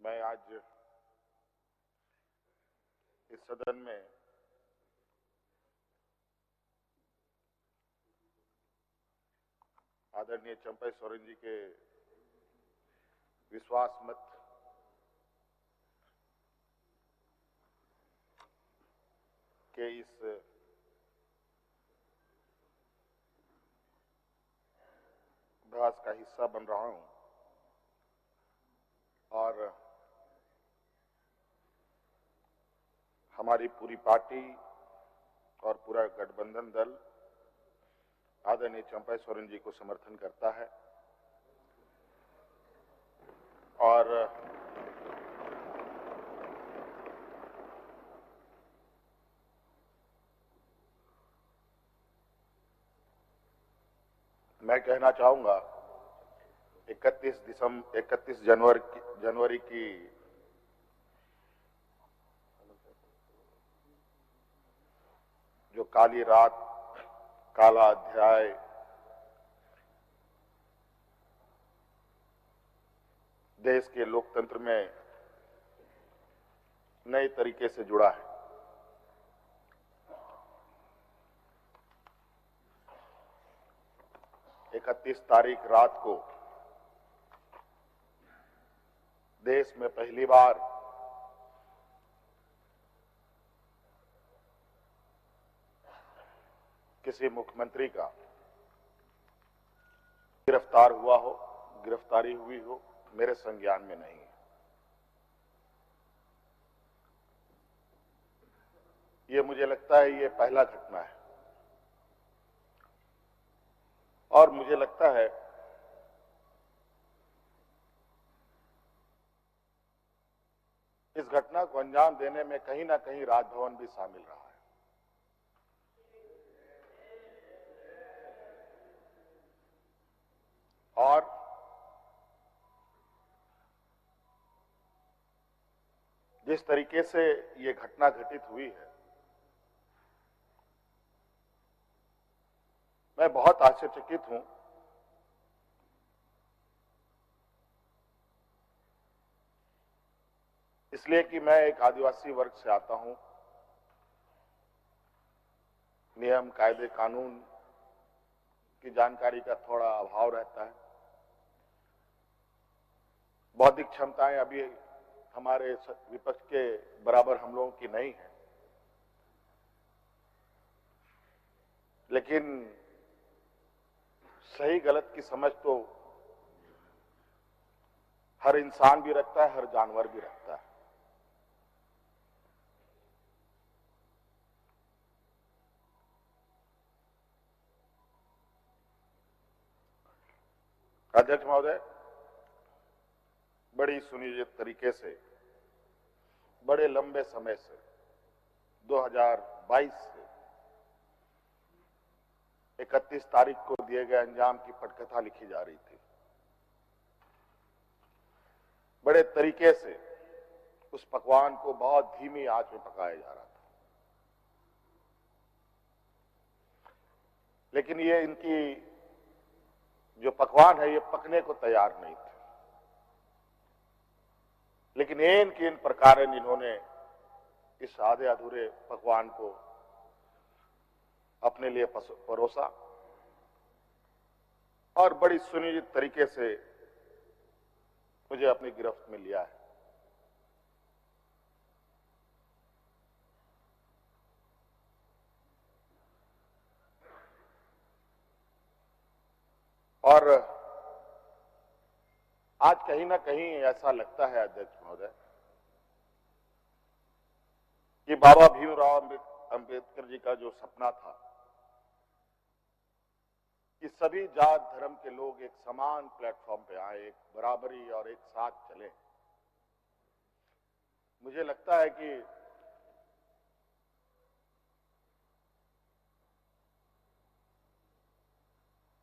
मैं आज इस सदन में आदरणीय चंपई सोरेन जी के विश्वास मत के इस अभ्यास का हिस्सा बन रहा हूं और हमारी पूरी पार्टी और पूरा गठबंधन दल आदरणीय चंपई सोरेन जी को समर्थन करता है और मैं कहना चाहूंगा 31 जनवरी की जो काली रात, काला अध्याय देश के लोकतंत्र में नए तरीके से जुड़ा है। इकतीस तारीख रात को देश में पहली बार किसी मुख्यमंत्री का गिरफ्तारी हुई हो, मेरे संज्ञान में नहीं है। ये मुझे लगता है ये पहला घटना है और मुझे लगता है इस घटना को अंजाम देने में कहीं ना कहीं राजभवन भी शामिल रहा है। और जिस तरीके से ये घटना घटित हुई है, मैं बहुत आश्चर्यचकित हूं। इसलिए कि मैं एक आदिवासी वर्ग से आता हूं। नियम, कायदे, कानून की जानकारी का थोड़ा अभाव रहता है। बौद्धिक क्षमताएं अभी हमारे विपक्ष के बराबर हम लोगों की नहीं है, लेकिन सही गलत की समझ तो हर इंसान भी रखता है, हर जानवर भी रखता है। अध्यक्ष महोदय, बड़ी सुनियोजित तरीके से, बड़े लंबे समय से 2022 से 31 तारीख को दिए गए अंजाम की पटकथा लिखी जा रही थी। बड़े तरीके से उस पकवान को बहुत धीमी आंच में पकाया जा रहा था, लेकिन ये इनकी जो पकवान है ये पकने को तैयार नहीं थे। लेकिन इन प्रकार इन्होंने इस आधे अधूरे पकवान को अपने लिए परोसा और बड़ी सुनियोजित तरीके से मुझे अपनी गिरफ्त में लिया है। और आज कहीं ना कहीं ऐसा लगता है अध्यक्ष महोदय कि बाबा भीमराव अंबेडकर जी का जो सपना था कि सभी जात धर्म के लोग एक समान प्लेटफॉर्म पे आए, एक बराबरी और एक साथ चले, मुझे लगता है कि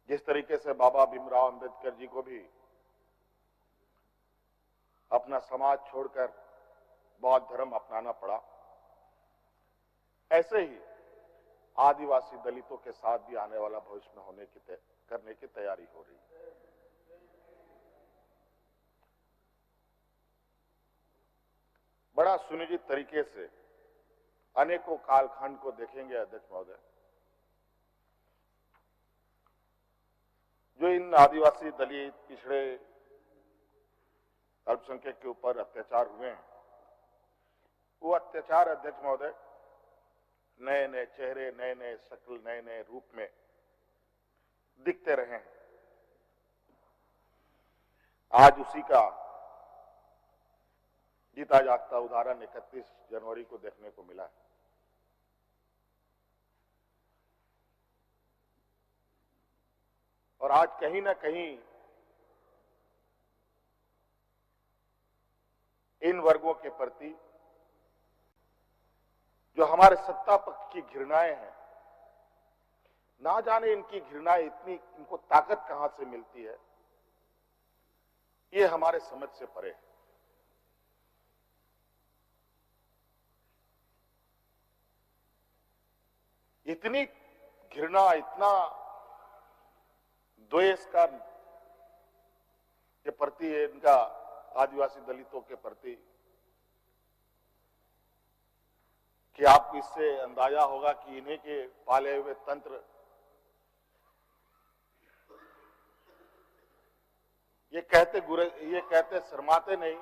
जिस तरीके से बाबा भीमराव अंबेडकर जी को भी अपना समाज छोड़कर बौद्ध धर्म अपनाना पड़ा, ऐसे ही आदिवासी दलितों के साथ भी आने वाला भविष्य में करने की तैयारी हो रही है। बड़ा सुनियोजित तरीके से अनेकों कालखंड को देखेंगे अध्यक्ष महोदय, जो इन आदिवासी, दलित, पिछड़े, अल्पसंख्यक के ऊपर अत्याचार हुए हैं, वो अत्याचार अध्यक्ष महोदय नए नए चेहरे, नए नए शक्ल, नए नए रूप में दिखते रहे हैं। आज उसी का जीता जागता उदाहरण 31 जनवरी को देखने को मिला है। और आज कहीं ना कहीं इन वर्गों के प्रति जो हमारे सत्ता पक्ष की घृणाएं हैं, ना जाने इनकी घृणाएं इतनी, इनको ताकत कहां से मिलती है, ये हमारे समझ से परे है। इतनी घृणा, इतना द्वेष का के प्रति इनका आदिवासी दलितों के प्रति कि आपको इससे अंदाजा होगा कि इन्हीं के पाले हुए तंत्र ये कहते शर्माते नहीं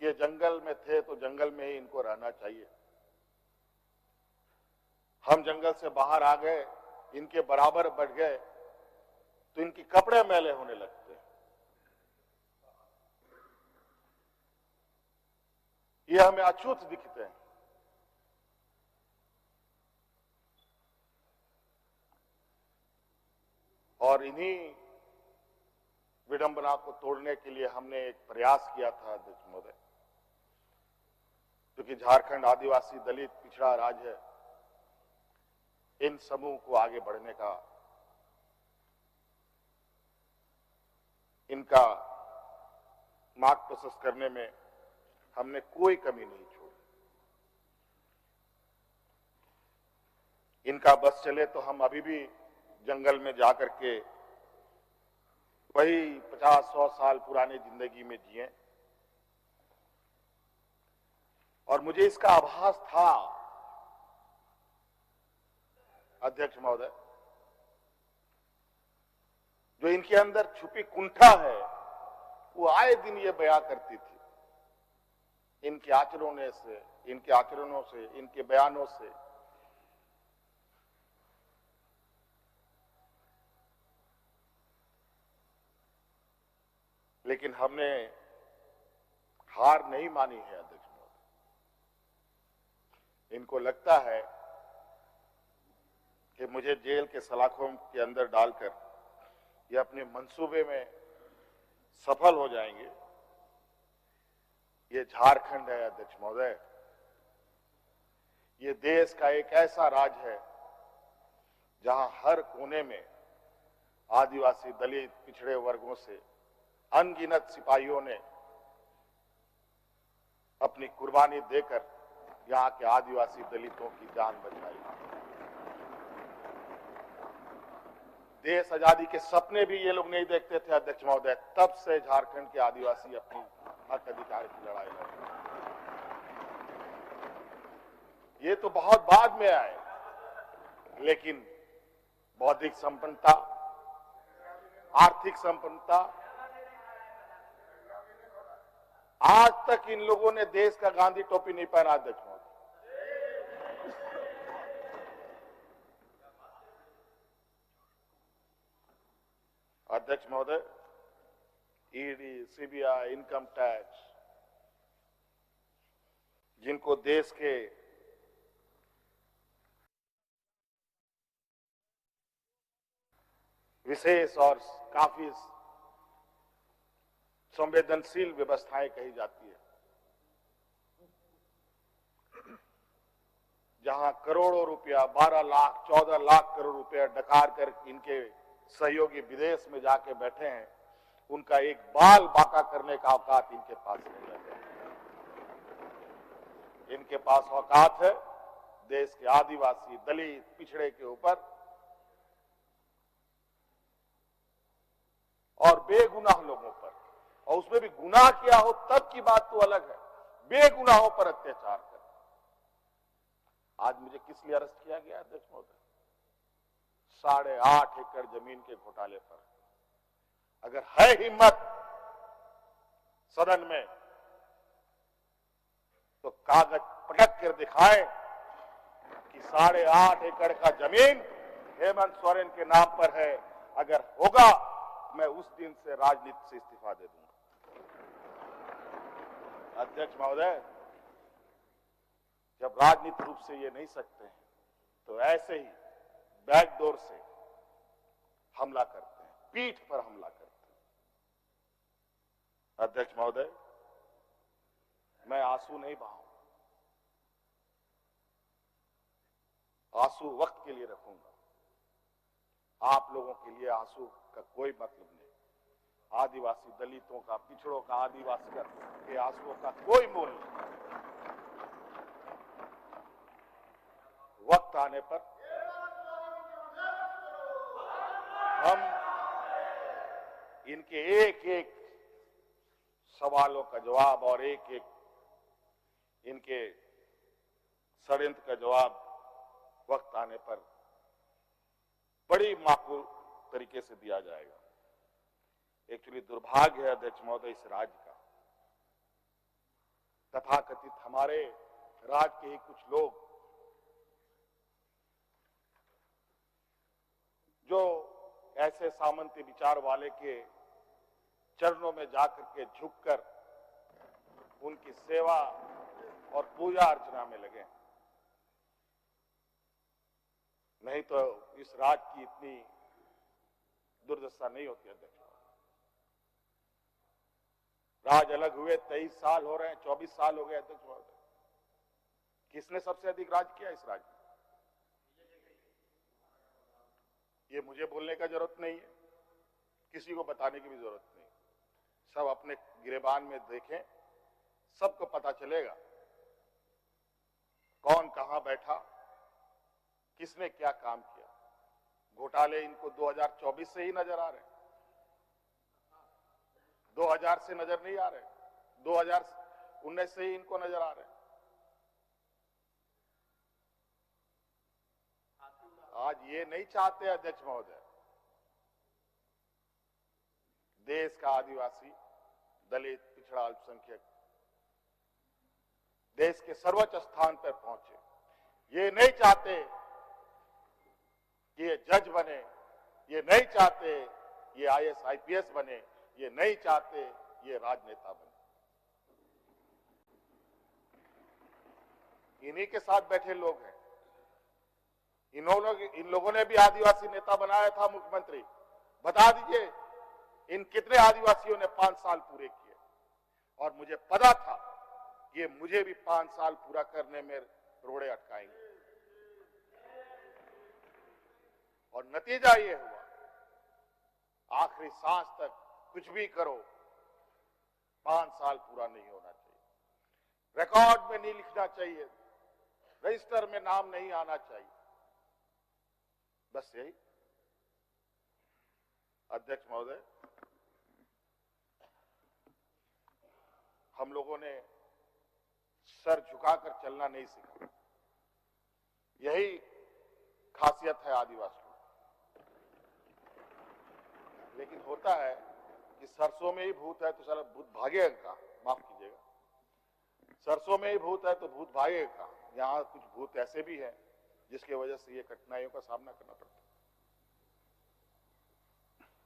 कि जंगल में थे तो जंगल में ही इनको रहना चाहिए। हम जंगल से बाहर आ गए, इनके बराबर बढ़ गए तो इनके कपड़े मैले होने लगते। ये हमें अछूत दिखते हैं। और इन्हीं विडंबना को तोड़ने के लिए हमने एक प्रयास किया था अध्यक्ष महोदय, क्योंकि झारखंड आदिवासी, दलित, पिछड़ा राज्य है, इन समूह को आगे बढ़ने का, इनका मार्ग प्रशस्त करने में हमने कोई कमी नहीं छोड़ी। इनका बस चले तो हम अभी भी जंगल में जाकर के वही 50-100 साल पुरानी जिंदगी में जिए। और मुझे इसका आभास था अध्यक्ष महोदय, जो इनके अंदर छुपी कुंठा है वो आए दिन ये बयां करती थी, इनके आचरणों से, इनके बयानों से। लेकिन हमने हार नहीं मानी है अध्यक्ष महोदय। इनको लगता है कि मुझे जेल के सलाखों के अंदर डालकर ये अपने मंसूबे में सफल हो जाएंगे। ये झारखंड है अध्यक्ष महोदय, ये देश का एक ऐसा राज्य है जहां हर कोने में आदिवासी, दलित, पिछड़े वर्गों से अनगिनत सिपाहियों ने अपनी कुर्बानी देकर यहां के आदिवासी दलितों की जान बचाई। देश आजादी के सपने भी ये लोग नहीं देखते थे अध्यक्ष महोदय, तब से झारखंड के आदिवासी अपनी हक अधिकार की लड़ाई लड़ रहे। ये तो बहुत बाद में आए, लेकिन बौद्धिक संपन्नता, आर्थिक संपन्नता, आज तक इन लोगों ने देश का गांधी टोपी नहीं पहना अध्यक्ष महोदय। अध्यक्ष महोदय, ईडी, सीबीआई, इनकम टैक्स, जिनको देश के विशेष और काफी संवेदनशील व्यवस्थाएं कही जाती है, जहां करोड़ों रुपया, 12 लाख, 14 लाख करोड़ रुपया डकार कर इनके सहयोगी विदेश में जाके बैठे हैं, उनका एक बाल बाका करने का औकात इनके पास नहीं है। इनके पास औकात है देश के आदिवासी, दलित, पिछड़े के ऊपर, और बेगुनाह लोगों पर। और उसमें भी गुनाह किया हो तब की बात तो अलग है, बेगुनाहों पर अत्याचार कर। आज मुझे किस लिए अरेस्ट किया गया अध्यक्ष महोदय? 8.5 एकड़ जमीन के घोटाले पर। अगर है हिम्मत सदन में तो कागज पटक कर दिखाएं कि 8.5 एकड़ का जमीन हेमंत सोरेन के नाम पर है। अगर होगा मैं उस दिन से राजनीति से इस्तीफा दे दूंगा। अध्यक्ष महोदय, जब राजनीतिक रूप से ये नहीं सकते हैं तो ऐसे ही बैकडोर से हमला करते हैं, पीठ पर हमला करते हैं। अध्यक्ष महोदय, मैं आंसू नहीं बहाऊंगा, आंसू वक्त के लिए रखूंगा। आप लोगों के लिए आंसू का कोई मतलब नहीं। आदिवासी दलितों का, पिछड़ों का, आदिवासी के आंसुओं का कोई मोल नहीं। वक्त आने पर हम इनके एक एक सवालों का जवाब और एक एक इनके षड्यंत्र का जवाब वक्त आने पर बड़ी माकूल तरीके से दिया जाएगा। एक्चुअली दुर्भाग्य है अध्यक्ष महोदय इस राज्य का, तथाकथित हमारे राज्य के ही कुछ लोग जो ऐसे सामंती विचार वाले के चरणों में जाकर के झुककर उनकी सेवा और पूजा अर्चना में लगे। नहीं तो इस राज्य की इतनी दुर्दशा नहीं होती अध्यक्ष। राज अलग हुए 23 साल हो रहे हैं, 24 साल हो गए अध्यक्ष महोदय। किसने सबसे अधिक राज किया इस राज्य में? ये मुझे बोलने का जरूरत नहीं है, किसी को बताने की भी जरूरत नहीं। सब अपने गिरेबान में देखें, सबको पता चलेगा कौन कहां बैठा, किसने क्या काम किया। घोटाले इनको 2024 से ही नजर आ रहे, 2000 से नजर नहीं आ रहे, 2019 से ही इनको नजर आ रहे। आज ये नहीं चाहते अध्यक्ष महोदय देश का आदिवासी, दलित, पिछड़ा, अल्पसंख्यक देश के सर्वोच्च स्थान पर पहुंचे। ये नहीं चाहते कि ये जज बने, ये नहीं चाहते ये IAS IPS बने, ये नहीं चाहते ये राजनेता बने। इन्हीं के साथ बैठे लोग हैं। इन लोगों ने भी आदिवासी नेता बनाया था मुख्यमंत्री। बता दीजिए इन कितने आदिवासियों ने 5 साल पूरे किए। और मुझे पता था ये मुझे भी 5 साल पूरा करने में रोड़े अटकाएंगे। और नतीजा ये हुआ, आखिरी सांस तक कुछ भी करो 5 साल पूरा नहीं होना चाहिए, रिकॉर्ड में नहीं लिखना चाहिए, रजिस्टर में नाम नहीं आना चाहिए। बस यही। अध्यक्ष महोदय, हम लोगों ने सर झुकाकर चलना नहीं सीखा। यही खासियत है आदिवासियों। लेकिन होता है कि सरसों में ही भूत है तो साला भूत भागेगा का, माफ कीजिएगा, सरसों में ही भूत है तो भूत भागेगा का। यहाँ कुछ भूत ऐसे भी हैं जिसकी वजह से ये कठिनाइयों का सामना करना पड़ता है।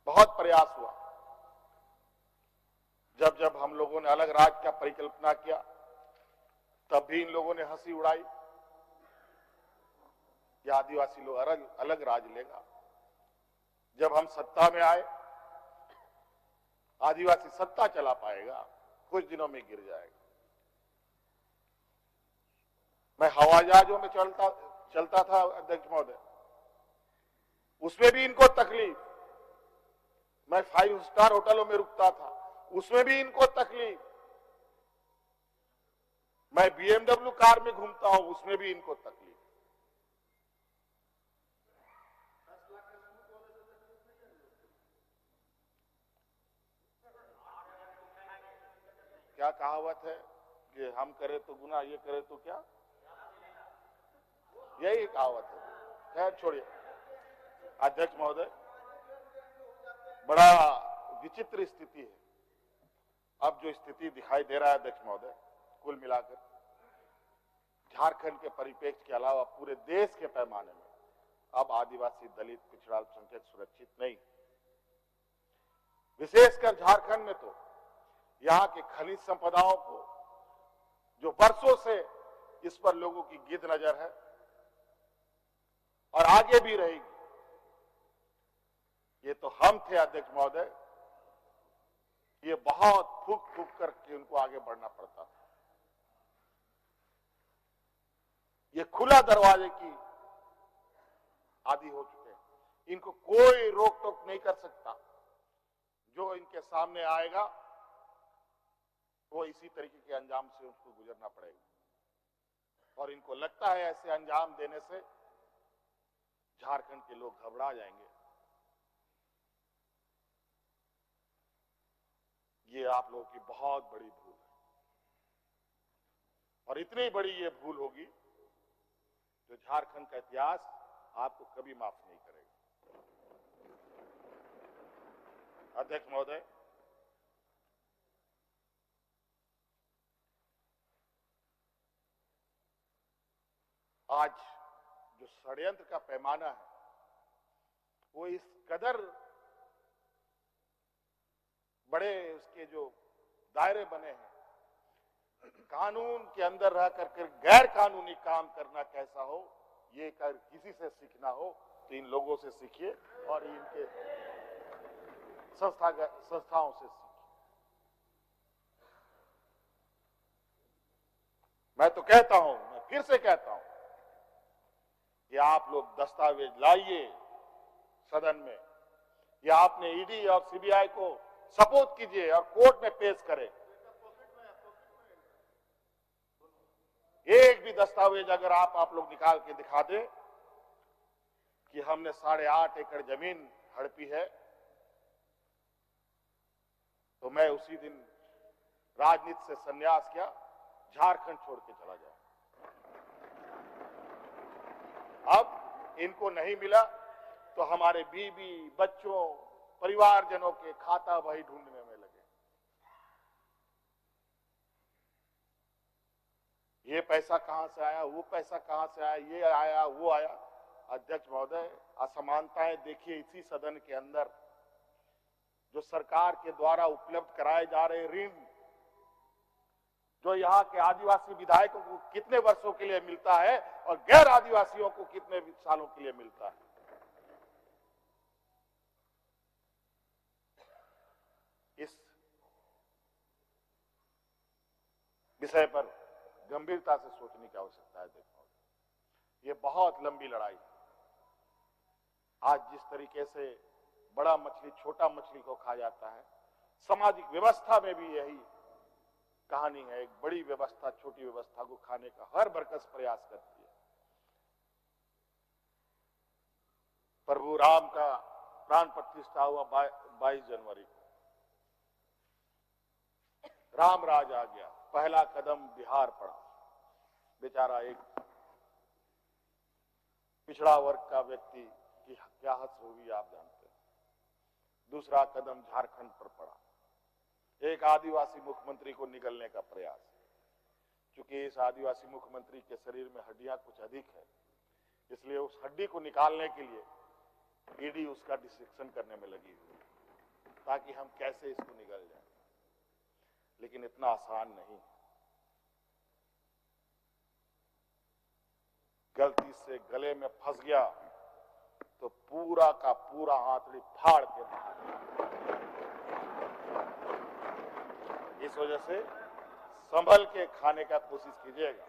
बहुत प्रयास हुआ, जब जब हम लोगों ने अलग राज्य का परिकल्पना किया तब भी इन लोगों ने हंसी उड़ाई कि आदिवासी लोग अलग राज्य लेगा। जब हम सत्ता में आए, आदिवासी सत्ता चला पाएगा, कुछ दिनों में गिर जाएगा। मैं हवाई जहाजों में चलता था अध्यक्ष महोदय, उसमें भी इनको तकलीफ। मैं 5 स्टार होटलों में रुकता था, उसमें भी इनको तकलीफ। मैं BMW कार में घूमता हूं, उसमें भी इनको तकलीफ। क्या कहावत है कि हम करे तो गुनाह, ये करे तो क्या, यही कहावत है। खैर छोड़िए। अध्यक्ष महोदय, बड़ा विचित्र स्थिति है। अब जो स्थिति दिखाई दे रहा है अध्यक्ष महोदय, कुल मिलाकर झारखंड के परिप्रेक्ष्य के अलावा पूरे देश के पैमाने में अब आदिवासी, दलित, पिछड़ा अल्पसंख्यक सुरक्षित नहीं। विशेषकर झारखंड में तो यहाँ के खनिज संपदाओं को, जो वर्षों से इस पर लोगों की गिद्ध नजर है और आगे भी रहेगी। ये तो हम थे अध्यक्ष महोदय, ये बहुत फूक फूक करके उनको आगे बढ़ना पड़ता था। ये खुला दरवाजे की आदि हो चुके हैं। इनको कोई रोक टोक नहीं कर सकता। जो इनके सामने आएगा वो इसी तरीके के अंजाम से उसको गुजरना पड़ेगा। और इनको लगता है ऐसे अंजाम देने से झारखंड के लोग घबरा जाएंगे। ये आप लोगों की बहुत बड़ी भूल है, और इतनी बड़ी ये भूल होगी जो झारखंड का इतिहास आपको कभी माफ नहीं करेगा। अध्यक्ष महोदय, आज जो षड्यंत्र का पैमाना है वो इस कदर बड़े उसके जो दायरे बने हैं, कानून के अंदर रह करके गैर कानूनी काम करना कैसा हो, ये कर किसी से सीखना हो तो इन लोगों से सीखिए और इनके संस्थाओं से सीखिए। मैं तो कहता हूं, मैं फिर से कहता हूं कि आप लोग दस्तावेज लाइए सदन में, या आपने ईडी और सीबीआई को सपोर्ट कीजिए और कोर्ट में पेश करें। एक भी दस्तावेज अगर आप लोग निकाल के दिखा दें कि हमने 8.5 एकड़ जमीन हड़पी है, तो मैं उसी दिन राजनीति से संन्यास किया, झारखंड छोड़ के चला जाऊं। अब इनको नहीं मिला तो हमारे बीवी, बच्चों, परिवारजनों के खाता वही ढूंढने में लगे। ये पैसा कहां से आया, वो पैसा कहां से आया, ये आया, वो आया। अध्यक्ष महोदय, असमानताएं देखिए इसी सदन के अंदर। जो सरकार के द्वारा उपलब्ध कराए जा रहे ऋण, जो यहाँ के आदिवासी विधायकों को कितने वर्षों के लिए मिलता है और गैर आदिवासियों को कितने सालों के लिए मिलता है। इस विषय पर गंभीरता से सोचने की आवश्यकता है। देखो, ये बहुत लंबी लड़ाई है। आज जिस तरीके से बड़ा मछली छोटा मछली को खा जाता है, सामाजिक व्यवस्था में भी यही कहानी है। एक बड़ी व्यवस्था छोटी व्यवस्था को खाने का हर बरकस प्रयास करती है। प्रभु राम का प्राण प्रतिष्ठा हुआ 22 जनवरी को। राम राज आ गया, पहला कदम बिहार पड़ा। बेचारा एक पिछड़ा वर्ग का व्यक्ति की क्या हद होगी आप जानते हैं। दूसरा कदम झारखंड पर पड़ा, एक आदिवासी मुख्यमंत्री को निगलने का प्रयास। क्योंकि इस आदिवासी मुख्यमंत्री के शरीर में हड्डियां कुछ अधिक है, इसलिए उस हड्डी को निकालने के लिए ईडी उसका डिसेक्शन करने में लगी हुई, ताकि हम कैसे इसको निगल जाए। लेकिन इतना आसान नहीं। गलती से गले में फंस गया तो पूरा का पूरा आंतड़ी फाड़ के बाहर। इस वजह से संभल के खाने का कोशिश कीजिएगा।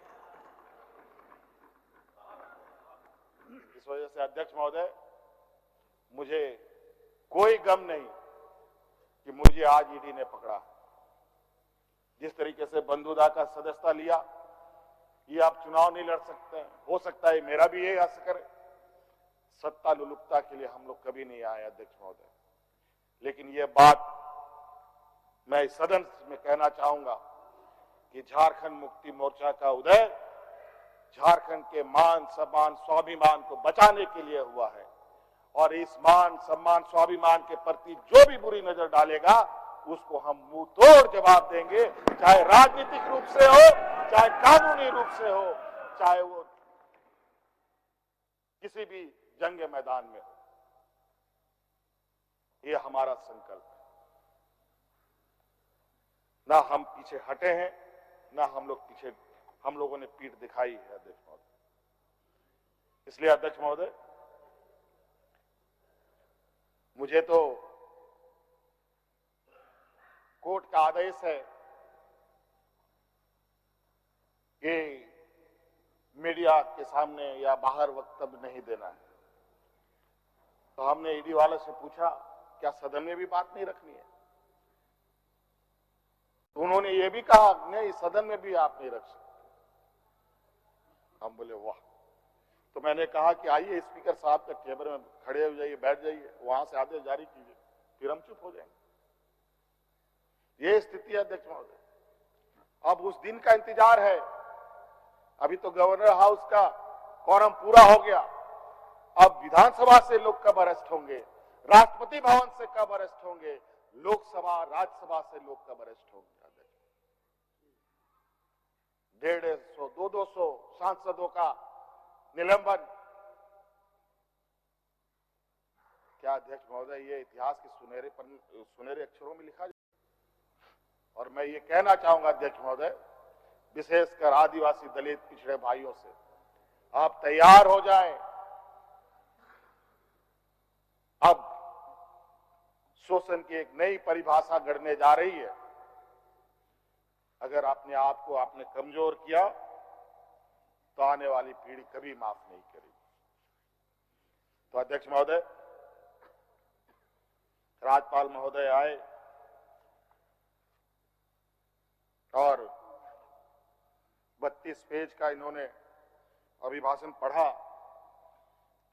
इस वजह से अध्यक्ष महोदय, मुझे कोई गम नहीं कि मुझे आज ईडी ने पकड़ा। जिस तरीके से बंधुदा का सदस्यता लिया, ये आप चुनाव नहीं लड़ सकते हैं। हो सकता है मेरा भी यही आस करे। सत्ता लुलुपता के लिए हम लोग कभी नहीं आए अध्यक्ष महोदय। लेकिन ये बात मैं इस सदन में कहना चाहूंगा कि झारखंड मुक्ति मोर्चा का उदय झारखंड के मान सम्मान स्वाभिमान को बचाने के लिए हुआ है और इस मान सम्मान स्वाभिमान के प्रति जो भी बुरी नजर डालेगा उसको हम मुंह तोड़ जवाब देंगे, चाहे राजनीतिक रूप से हो, चाहे कानूनी रूप से हो, चाहे वो किसी भी जंग मैदान में हो। ये हमारा संकल्प है। ना हम पीछे हटे हैं, ना हम लोगों ने पीठ दिखाई है अध्यक्ष महोदय। इसलिए अध्यक्ष महोदय, मुझे तो कोर्ट का आदेश है कि मीडिया के सामने या बाहर वक्तव्य नहीं देना है। तो हमने ईडी वाले से पूछा क्या सदन में भी बात नहीं रखनी है? तो उन्होंने ये भी कहा नहीं, सदन में भी आप नहीं रख सकते। हम बोले वाह। तो मैंने कहा कि आइए स्पीकर साहब के टेबल में खड़े हो जाइए, बैठ जाइए, वहां से आदेश जारी कीजिए, फिर हम चुप हो जाएंगे। ये स्थिति है अध्यक्ष महोदय। अब उस दिन का इंतजार है। अभी तो गवर्नर हाउस का कॉरम पूरा हो गया। अब विधानसभा से लोग कब अरेस्ट होंगे, राष्ट्रपति भवन से कब अरेस्ट होंगे, लोकसभा राज्यसभा से लोग कब अरेस्ट होंगे? 150, 200 सांसदों का निलंबन। क्या अध्यक्ष महोदय ये इतिहास के सुनहरे अक्षरों में लिखा जाए? और मैं ये कहना चाहूंगा अध्यक्ष महोदय, विशेषकर आदिवासी दलित पिछड़े भाइयों से, आप तैयार हो जाएं। अब शोषण की एक नई परिभाषा गढ़ने जा रही है। अगर अपने आप को आपने कमजोर किया तो आने वाली पीढ़ी कभी माफ नहीं करेगी। तो अध्यक्ष महोदय, राज्यपाल महोदय आए और 32 पेज का इन्होंने अभिभाषण पढ़ा।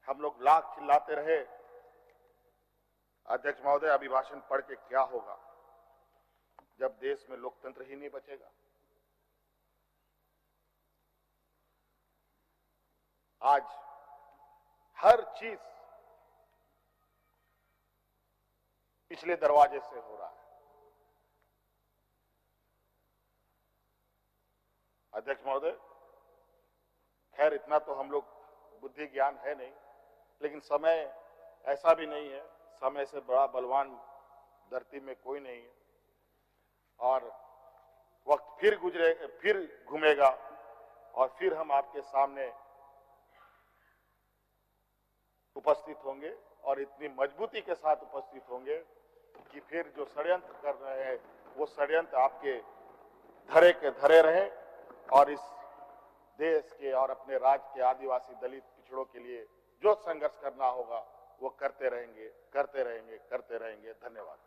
हम लोग लाख चिल्लाते रहे। अध्यक्ष महोदय, अभिभाषण पढ़ के क्या होगा जब देश में लोकतंत्र ही नहीं बचेगा? आज हर चीज पिछले दरवाजे से हो रहा है। अध्यक्ष महोदय, खैर इतना तो हम लोग बुद्धि ज्ञान है नहीं, लेकिन समय ऐसा भी नहीं है, समय से बड़ा बलवान धरती में कोई नहीं है और वक्त फिर घूमेगा और फिर हम आपके सामने उपस्थित होंगे और इतनी मजबूती के साथ उपस्थित होंगे कि फिर जो षड्यंत्र कर रहे हैं वो षड्यंत्र आपके धरे के धरे रहे और इस देश के और अपने राज्य के आदिवासी दलित पिछड़ों के लिए जो संघर्ष करना होगा वो करते रहेंगे। धन्यवाद।